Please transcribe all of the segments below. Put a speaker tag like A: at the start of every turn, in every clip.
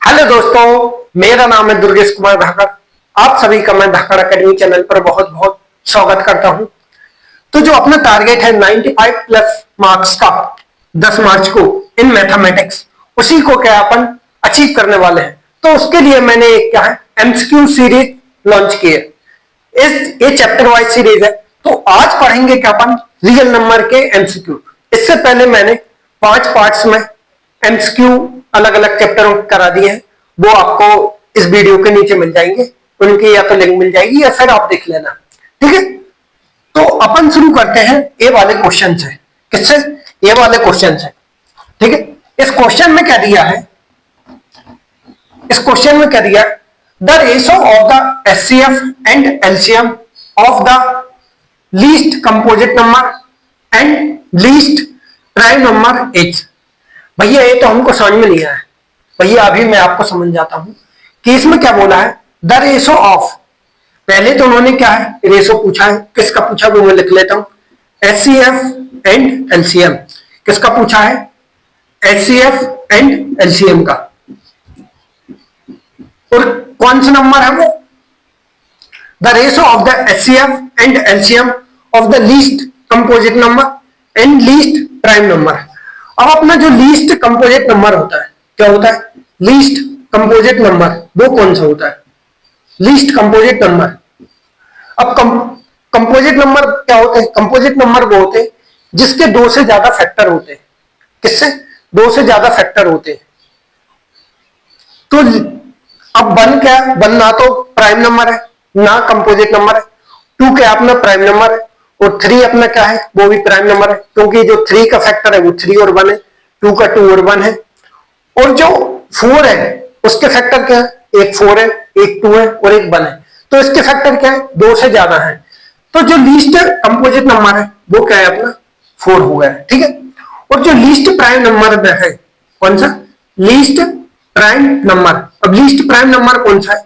A: Hello दोस्तों, मेरा नाम है दुर्गेश कुमार धाकड़। आप सभी का मैं धाकड़ अकेडमी चैनल पर बहुत बहुत स्वागत करता हूं। तो जो अपना टारगेट है 95 प्लस मार्क्स का 10 मार्च को इन मैथमेटिक्स, उसी को क्या अपन अचीव करने वाले हैं। तो उसके लिए मैंने एक क्या है एमसीक्यू सीरीज लॉन्च की है। ये चैप्टर वाइज सीरीज है। तो आज पढ़ेंगे क्या अपन रियल नंबर के एमसीक्यू। इससे पहले मैंने 5 पार्ट्स में एमसीक्यू अलग अलग चैप्टरों करा दिए हैं। वो आपको इस वीडियो के नीचे मिल जाएंगे, उनकी या तो लिंक मिल जाएगी या फिर आप देख लेना। ठीक है, तो अपन शुरू करते हैं ए वाले क्वेश्चन से। किससे? ए वाले क्वेश्चन से। ठीक है, इस क्वेश्चन में क्या दिया है? इस क्वेश्चन में क्या दिया? The ratio of the HCF and LCM of the least composite number and least prime number is. भैया ये तो हमको समझ में नहीं आया। भैया अभी मैं आपको समझ जाता हूं कि इसमें क्या बोला है। द रेशो ऑफ, पहले तो उन्होंने क्या है रेशो पूछा है। किसका पूछा वो मैं लिख लेता हूं, एचसीएफ एंड एलसीएम। किसका पूछा है? एचसीएफ एंड एलसीएम का। और कौन सा नंबर है वो? The ratio of the HCF and LCM of the least composite number and least prime number. अब अपना जो लीस्ट कंपोजिट नंबर होता है, क्या होता है? लीस्ट कंपोजिट नंबर वो कौन सा होता है? Least composite number. अब कंपोजिट नंबर क्या होते हैं? कंपोजिट नंबर वो होते हैं जिसके 2 से ज्यादा फैक्टर होते हैं। किससे? 2 से ज्यादा फैक्टर होते हैं। तो अब 1 क्या है? 1 ना तो प्राइम नंबर है ना कंपोजिट नंबर है। 2 क्या अपना प्राइम नंबर है और 3 अपना क्या है? वो भी प्राइम नंबर है, क्योंकि जो 3 का फैक्टर है वो 3 और 1 है, 2 का 2 और 1 है। और जो 4 है उसके फैक्टर क्या है? एक 4 है, एक 2 है और एक 1 है। तो इसके फैक्टर क्या है? 2 से ज्यादा है। तो जो लीस्ट कंपोजिट नंबर है वो क्या है? अपना 4 हो गया है। ठीक है, और जो लीस्ट प्राइम नंबर है कौन सा? Least prime number. अब लीस्ट प्राइम नंबर कौन सा है?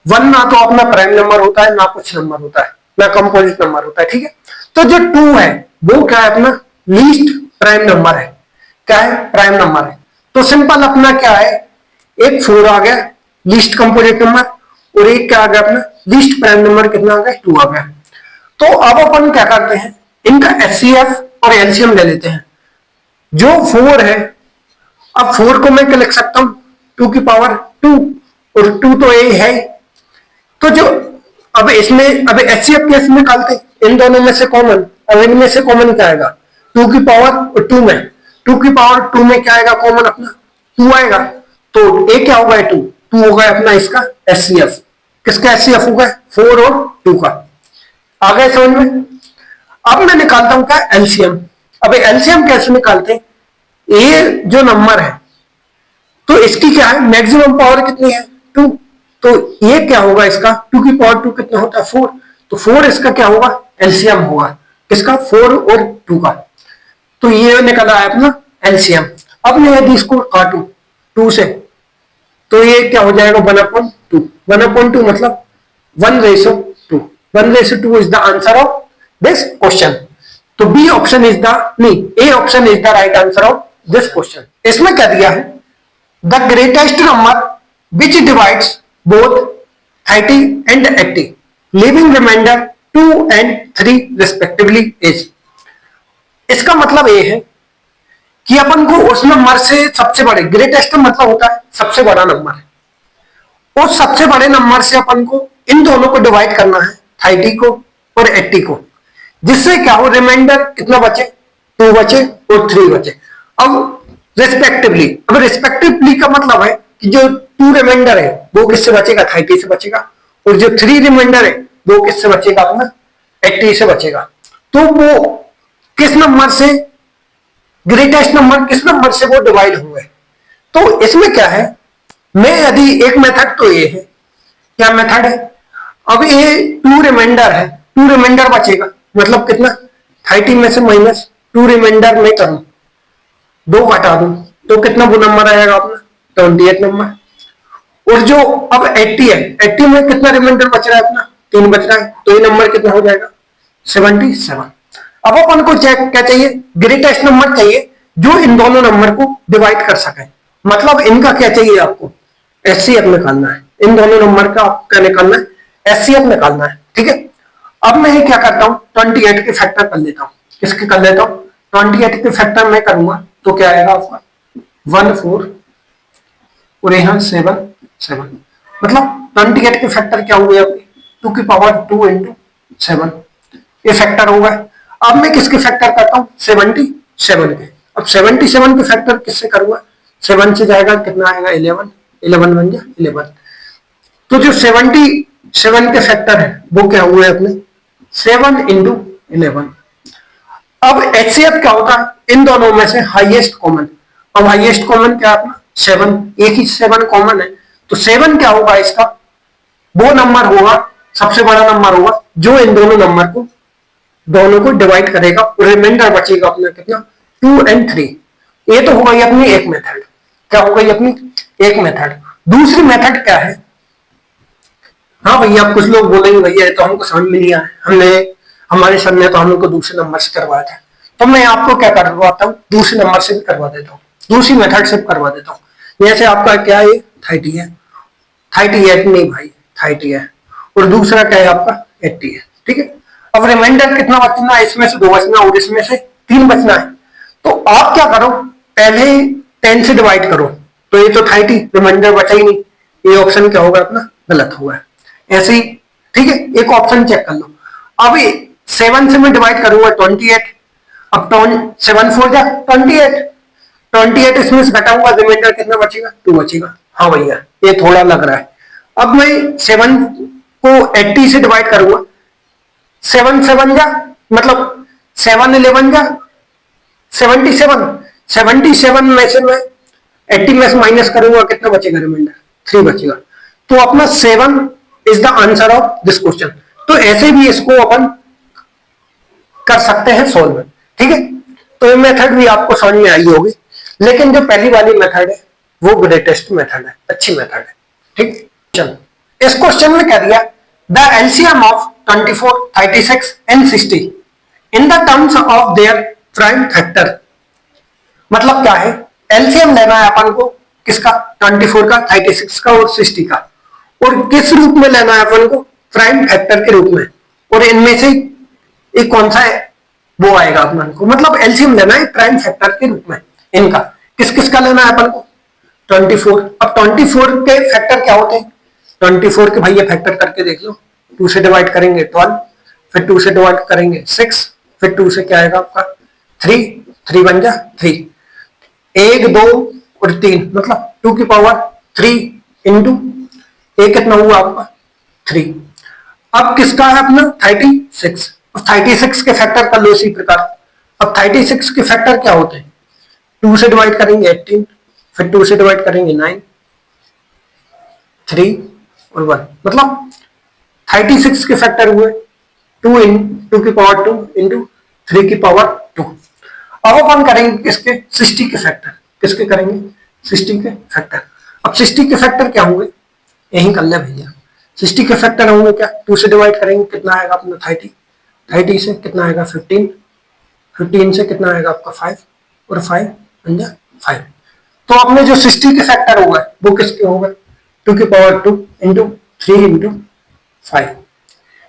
A: 1 ना तो अपना प्राइम नंबर होता है ना कुछ नंबर होता है ना कंपोजिट नंबर होता है। ठीक है, तो जो 2 है वो क्या है? अपना लीस्ट प्राइम नंबर है। क्या है? प्राइम नंबर है। तो सिंपल अपना क्या है, एक 4 आ गया लीस्ट कंपोजिट नंबर और एक क्या आ गया अपना लीस्ट प्राइम नंबर। कितना आ गया? 2 आ गया। तो अब अपन क्या करते हैं, इनका एचसीएफ और एलसीएम ले लेते हैं। जो 4 है, अब 4 को मैं क्या लिख सकता हूं? 2 की पावर 2 और 2 तो ए है। तो जो अब इसमें अब एचसीएफ कैसे निकालते? इन दोनों में से कॉमन। अब इनमें से कॉमन क्या आएगा? 2 की पावर और 2 में 2 की पावर 2 में क्या आएगा? कॉमन अपना 2 आएगा। तो ए क्या होगा? 2 होगा अपना इसका एचसीएफ। किसका एचसीएफ होगा? 4 और 2 का। आ गए समझ में? अब मैं निकालता हूं क्या? एलसीएम। अब एलसीएम कैसे निकालते हैं? ये जो नंबर है तो इसकी क्या है? मैक्सिमम पावर कितनी है? 2। तो ये क्या होगा इसका? 2 की पावर 2 कितना होता है? 4। तो 4 इसका क्या होगा? एलसीएम होगा। किसका? 4 और 2 का। तो ये निकला है अपना एलसीएम। अब मैं यदि इसको काटू 2 से तो ये क्या हो जाएगा? 1/2। 1/2 मतलब 1:2। 1:2 is the answer of this question. तो बी ऑप्शन इज द नहीं, A option is the right answer of this question. इसमें क्या दिया है? The greatest number which divides both 30 and 80 living remainder 2 and 3 respectively is. इसका मतलब ये है कि अपन को उस नंबर से सबसे बड़े, ग्रेटेस्ट मतलब होता है सबसे बड़ा नंबर है, उस सबसे बड़े नंबर से अपन को इन दोनों को डिवाइड करना है, 30 को और 80 को, जिससे क्या हो? रिमाइंडर कितना बचे? 2 बचे और 3 बचे। अब रिस्पेक्टिवली, अब रिस्पेक्टिवली का मतलब है कि जो 2 रिमाइंडर है वो किससे बचेगा? 30 से बचेगा। और जो 3 रिमाइंडर है वो किससे बचेगा? अपना 80 से बचेगा। तो वो किस नंबर से, ग्रेटेस्ट नंबर किस नंबर से वो डिवाइड होंगे? तो इसमें क्या है, मैं यदि एक मेथड तो ये है, क्या मेथड है? अब ये 2 रिमाइंडर है, 2 रिमाइंडर बचेगा मतलब कितना? 30 में से माइनस 2 रिमाइंडर में करूं, 2 घटा दूं तो कितना वो नंबर आएगा अपना? 28 नंबर। और जो अब 80 है, 80 में कितना रिमाइंडर बच रहा है? अपना 3 बच रहा है। तो ये नंबर कितना हो जाएगा? 77। अब अपन को चेक क्या चाहिए? ग्रेटेस्ट नंबर चाहिए जो इन दोनों नंबर को डिवाइड कर सके। मतलब इनका क्या चाहिए आपको? एचसीएफ निकालना है, इन दोनों नंबर का आपका निकालना है, एचसीएफ निकालना है, ठीक है। अब मैं क्या करता हूँ, 28 के फैक्टर कर लेता हूँ। किसके कर लेता हूँ, 28 के फैक्टर मैं करूंगा तो क्या आएगा आपका 14 और यहाँ 7 7, मतलब 28 के फैक्टर क्या हुए आपके 2 की पावर 2 इंटू 7, ये फैक्टर होगा। अब मैं किसके फैक्टर करता हूँ 77 के। अब 77 के फैक्टर किससे करूंगा, 7 से जाएगा कितना आएगा 11, 11 बन गया 11। तो जो 77 के फैक्टर है वो क्या हुए अपने 7 इंटू 11। अब एचसीएफ क्या होता है, इन दोनों में से हाईएस्ट कॉमन। अब हाईएस्ट कॉमन क्या अपना 7, एक ही 7 कॉमन है, तो 7 क्या होगा इसका, वो नंबर होगा सबसे बड़ा नंबर होगा जो इन दोनों को डिवाइड करेगा, और रिमाइंडर बचेगा अपना कितना 2 और 3। ये तो हो गई अपनी एक मेथड। क्या हो गई अपनी एक मेथड। दूसरी मेथड क्या है, हाँ भैया आप कुछ लोग बोलेंगे भैया तो हमको समझ में नहीं आया, हमारे सर ने तो हम लोग को दूसरे नंबर से करवाया था, तो मैं आपको क्या करवाता हूँ दूसरे नंबर से भी करवा देता हूँ, दूसरी मेथड से करवा देता हूँ। जैसे आपका क्या है 30 है, 38 नहीं भाई 30 है, और दूसरा क्या है आपका 80 है, ठीक है। अब रिमाइंडर कितना बचना है, इसमें से 2 बचना और इसमें से 3 बचना है। तो आप क्या करो, पहले 10 से डिवाइड करो, तो ये तो 30 रिमाइंडर बचा ही नहीं, ये ऑप्शन क्या होगा अपना गलत हुआ है। ऐसे ही ठीक है, एक ऑप्शन चेक कर लो। अब 7 से मैं डिवाइड करूंगा 28, अब 7 4 जा 28, 28 इसमें से घटाऊंगा रिमाइंडर कितना बचेगा 2 बचेगा। हाँ भैया ये थोड़ा लग रहा है। अब मैं 7 को 80 से डिवाइड करूंगा, 7 7 जा मतलब 7 11 जा 77, 77 में से मैं 80 में से माइनस करूंगा कितना बचेगा रिमाइंडर 3 बचेगा। तो अपना 7 is the answer of this question. तो ऐसे भी इसको अपन कर सकते हैं सोल्व, ठीक है। तो ये मेथड भी आपको समझ में आई होगी, लेकिन जो पहली वाली मेथड है वो ग्रेटेस्ट मेथड है, अच्छी मेथड है, ठीक। चल इस क्वेश्चन में कह दिया the LCM of 24, 36 and 60 in the terms of their prime factor. मतलब क्या है, एलसीएम लेना है अपन को किसका 24 का, 36 का और 60 का, और किस रूप में लेना है अपन को प्राइम फैक्टर के रूप में, और इनमें से एक कौन सा है वो आएगा अपन को, मतलब एलसीएम लेना है प्राइम फैक्टर के रूप में इनका। किस किस का लेना है अपन को 24। अब 24 के फैक्टर क्या होते हैं, 24 के भैया फैक्टर करके देख लो, 2 से डिवाइड करेंगे 12, फिर 2 से डिवाइड करेंगे 6, फिर 2 से क्या आएगा आपका 3, 3 बन जा 3, 1 2 और 3 मतलब 2 की पावर 3 इंटू एक कितना हुआ आपका 3। अब किसका है अपना 36, अब 36 के फैक्टर कर लो इसी प्रकार। अब 36 के फैक्टर क्या होते हैं, 2 से डिवाइड करेंगे 18, फिर 2 से डिवाइड करेंगे 9, 3 और 1, मतलब 36 के फैक्टर हुए 2 की पावर 2 इंटू 3 की पावर 2। अब अपन करेंगे किसके 60 के फैक्टर, किसके करेंगे 60 के फैक्टर। अब 60 के फैक्टर क्या होंगे, यही कर ले भैया, 60 के फैक्टर होंगे क्या, 2 से डिवाइड करेंगे कितना आएगा अपना 30, 30 से कितना आएगा 15, 15 से कितना आएगा आपका 5 और 5 बन जा 5। तो अपने जो 60 के फैक्टर होगा वो किसके होगा 2 की पावर 2 इंटू 3 इंटू 5,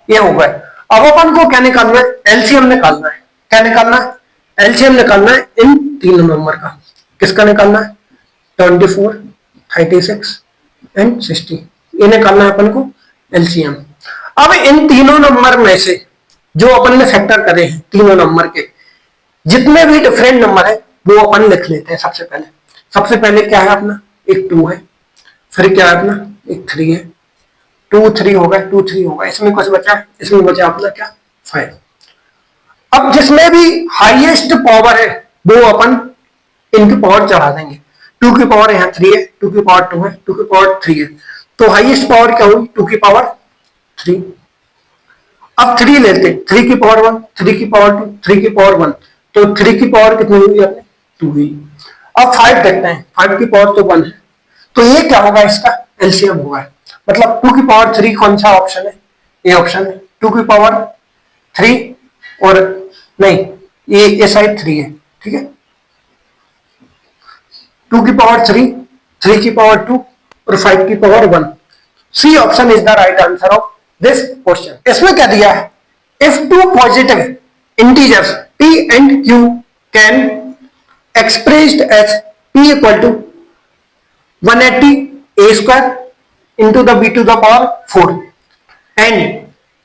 A: ये होगा। अब अपन को क्या निकालना है, एलसीएम निकालना है। क्या निकालना है, एलसीएम निकालना है इन तीनों नंबर का। किसका निकालना है 24, 36 एंड 60, ये निकालना है अपन को एलसीएम। अब इन तीनों नंबर में से जो अपन ने फैक्टर करे हैं तीनों नंबर के, जितने भी डिफरेंट नंबर है वो अपन लिख लेते हैं। सबसे पहले क्या है अपना एक 2 है, फिर क्या है अपना एक 3 है, 2 3 होगा, 2 3 होगा, इसमें कुछ बचा, इसमें बचा अपना क्या 5। अब जिसमें भी हाईएस्ट पावर है वो अपन इनकी पावर चढ़ा देंगे। 2 की पावर यहाँ 3 है, 2 की पावर 2 है, 2 की पावर 3 है, तो हाईएस्ट पावर क्या होगी 2 की पावर 3। अब 3 लेते हैं, 3 की पावर 1, 3 की पावर 2, 3 की पावर 1, तो 3 की पावर कितनी हुई अपने 2 हुई। अब 5 देखते हैं, 5 की पावर तो 1 है, तो ये क्या होगा इसका एलसीएम होगा, मतलब 2 की पावर 3 कौन सा ऑप्शन है, ये ऑप्शन है 2 की पावर 3, और नहीं ये साइड 3 है, ठीक है 2 की पावर 3, 3 की पावर 2 और 5 की power 1। C option is the right answer of this question. इसमें क्या दिया है, if two positive integers p and q can expressed as p equal to 180 a square into the b to the power 4 and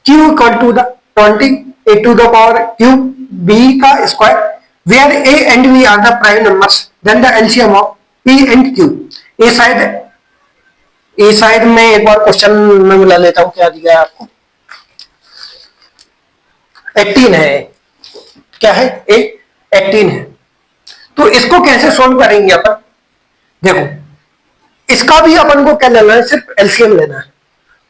A: q equal to the 20 a to the power cube b का square, where a and b are the prime numbers, then the LCM of p and q। ये शायद मैं एक बार question में मिला लेता हूं, क्या दिया है आपको, 18 है, क्या है ए 18 है। तो इसको कैसे सोल्व करेंगे अपन, देखो इसका भी अपन को क्या लेना है, सिर्फ एलसीएम लेना है।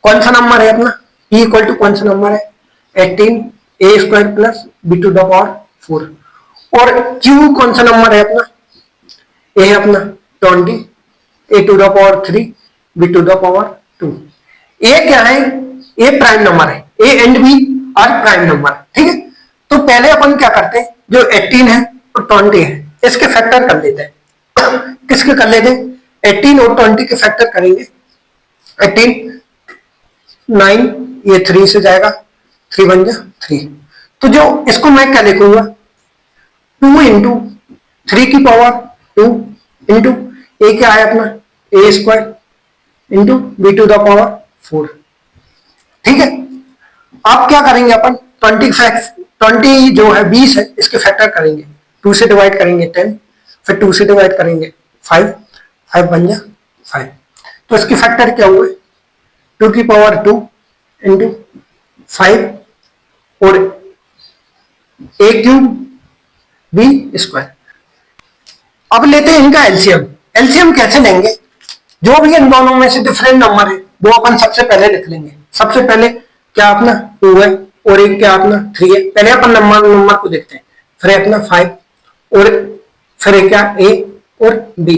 A: कौन सा नंबर है अपना, e इक्वल टू कौन सा नंबर है 18 A square plus B to the power 4, और q कौन सा नंबर है अपना, ए है अपना 20 A to the power 3 B to the power 2। A क्या है, ए प्राइम नंबर है, A and B are prime number, ठीक है। तो पहले अपन क्या करते हैं, जो 18 है और 20 है इसके फैक्टर कर लेते हैं। किसके कर लेते हैं, 18 और 20 के फैक्टर करेंगे। 18 9, ये 3 से जाएगा, 3 बन जा 3। तो जो इसको मैं क्या लिखूंगा, 2 इंटू 3 की पावर 2 इंटू ए क्या है अपना A square into B to the power 4, ठीक है। अब क्या करेंगे अपन, 20 जो है 20 है इसके फैक्टर करेंगे, 2 से डिवाइड करेंगे 10, फिर 2 से डिवाइड करेंगे 5, 5 बन जा 5। तो इसके फैक्टर क्या हुए, 2 की पावर 2 इंटू 5 और ए क्यूब बी स्क्वायर। अब लेते हैं इनका एलसीएम। एलसीएम कैसे लेंगे, जो भी इन दोनों में से डिफरेंट नंबर है वो अपन सबसे पहले लिख लेंगे। सबसे पहले क्या अपना 2 है और एक क्या अपना 3 है, पहले अपन नंबर को देखते हैं, फिर अपना 5 और फिर क्या ए और बी।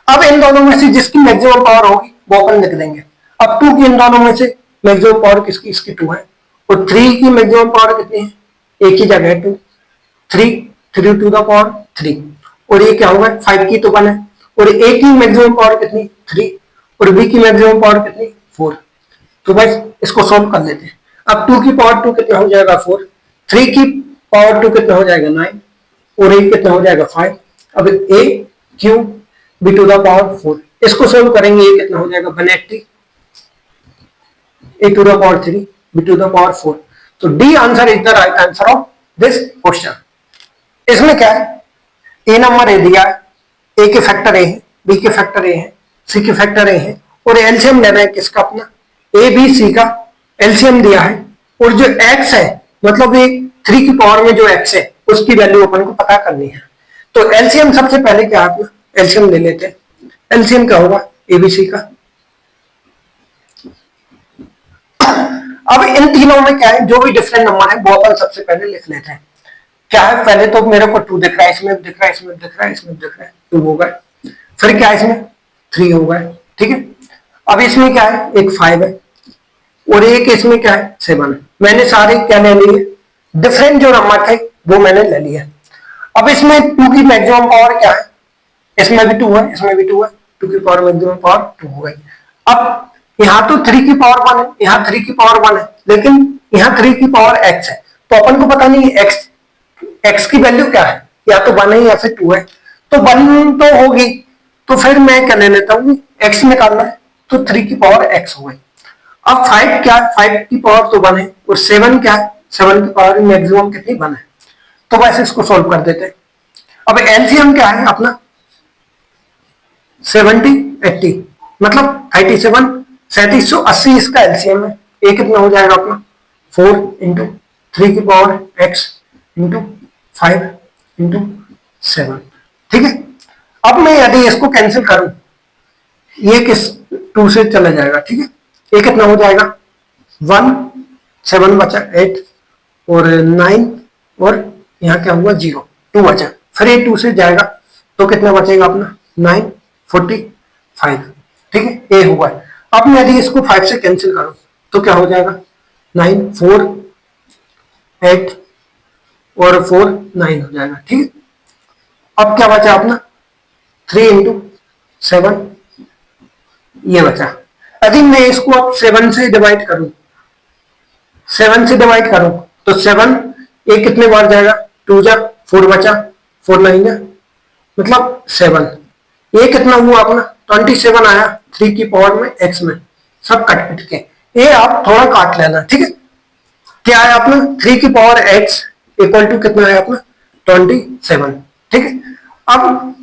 A: अब इन दोनों में से जिसकी मैक्सिमम पावर होगी वो अपन लिख देंगे। अब 2 की इन दोनों में से मैक्सिमम पावर किसकी, इसकी 2 है, और 3 की मैक्सिमम पावर कितनी है, एक ही जगह 2, 3 टू द पावर 3, और ये क्या होगा 5 की तो 1 है, और ए की मैक्सिमम पावर कितनी 3 और बी की मैक्सिमम पावर कितनी 4। तो भाई इसको सोल्व कर लेते हैं। अब 2 की पावर 2 कितना हो जाएगा 4, 3 की पावर 2 कितना हो जाएगा 9 और ए कितना हो जाएगा 5। अब A Q B to the power 4, इसको सोल्व करेंगे, ये कितना हो जाएगा 180 A to the power 3 B to the power 4। तो D answer is the right answer of this question. इसमें क्या है, ए नंबर ए दिया है, ए के फैक्टर ए है, बी के फैक्टर ए है, सी के फैक्टर ए है, और एलसीएम लेना है किसका अपना ए बी सी का एलसीएम दिया है, और जो एक्स है मतलब ये 3 की पावर में जो एक्स है उसकी वैल्यू अपन को पता करनी है। तो एलसीएम सबसे पहले क्या है अपना एलसीएम ले लेते हैं। एलसीएम क्या होगा एबीसी का। अब इन तीनों में क्या है, जो भी डिफरेंट नंबर है वो अपन सबसे पहले लिख लेते हैं। क्या है, पहले तो मेरे को 2 दिख रहा है, इसमें दिख रहा है, इसमें दिख रहा है, इसमें दिख रहा है, 2 होगा, फिर क्या है इसमें 3 होगा, ठीक है। अब इसमें क्या है, एक 5 है और एक इसमें क्या है 7 है। मैंने सारे क्या ले लिए, डिफरेंट जो नंबर थे वो मैंने ले लिया। अब इसमें 2 की मैक्सिमम पावर क्या है, इसमें भी 2 है, इसमें भी 2 है, 2 की पावर मैक्सिमम पावर 2 हो गई। अब यहाँ तो 3 की पावर 1 है, यहाँ 3 की पावर 1 है, लेकिन यहाँ 3 की पावर x है, तो अपन को पता नहीं x की वैल्यू क्या है, या तो 1 है या फिर 2 है, तो 1 तो होगी, तो फिर मैं क्या ले लेता हूँ x निकालना है, तो 3 की पावर x हो गई। अब 5 क्या है, 5 की पावर तो 1 है, और 7 क्या है, 7 की पावर मैक्सिमम कितनी 1 है। तो वैसे इसको सोल्व कर देते हैं। अब एलसीएम क्या है अपना 70 80, मतलब 37 3780 इसका एलसीएम है। ए कितना हो जाएगा अपना 4 इंटू 3 की पावर x इंटू 5 इंटू 7, ठीक है। अब मैं यदि इसको कैंसिल करूं, ये किस 2 से चला जाएगा, ठीक है। ये कितना हो जाएगा 1 7 बचा 8 और 9 और यहाँ क्या हुआ 0 2 बचा, फिर ये 2 से जाएगा तो कितना बचेगा अपना 9 45, ठीक है। ए हुआ। अब मैं यदि इसको 5 से कैंसिल करूं तो क्या हो जाएगा 9 4 8 और 4 9 हो जाएगा, ठीक है। अब क्या बचा अपना 3 इंटू 7 ये बचा। यदि मैं इसको अब 7 से डिवाइड करूं, 7 से डिवाइड करूं तो 7 ये कितने बार जाएगा, 2 जा 4 बचा, 4 9 जा मतलब 7। ये कितना हुआ अपना 27 आया 3 की पावर में x में, सब कट पिट के। ये आप थोड़ा काट लेना, ठीक है। क्या आया अपना 3 की पावर x इक्वल टू कितना आया अपना 27, ठीक है। अब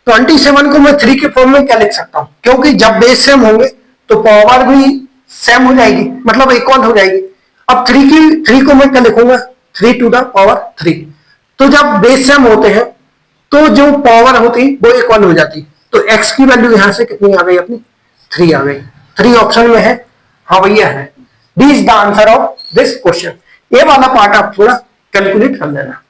A: 27 को मैं 3 के फॉर्म में क्या लिख सकता हूं, क्योंकि जब बेस सेम होंगे तो पावर भी सेम हो जाएगी, मतलब इक्वल हो जाएगी। अब 3 को मैं क्या लिखूंगा 3 टू द पावर 3। तो जब बेस सेम होते हैं तो जो पावर होती वो इक्वल हो जाती। तो x की वैल्यू यहां से कितनी आ गई अपनी 3 आ गई। 3 ऑप्शन में है, हाँ भैया है। D is the answer of this question. ये वाला पार्ट आप थोड़ा कैलकुलेट कर लेना।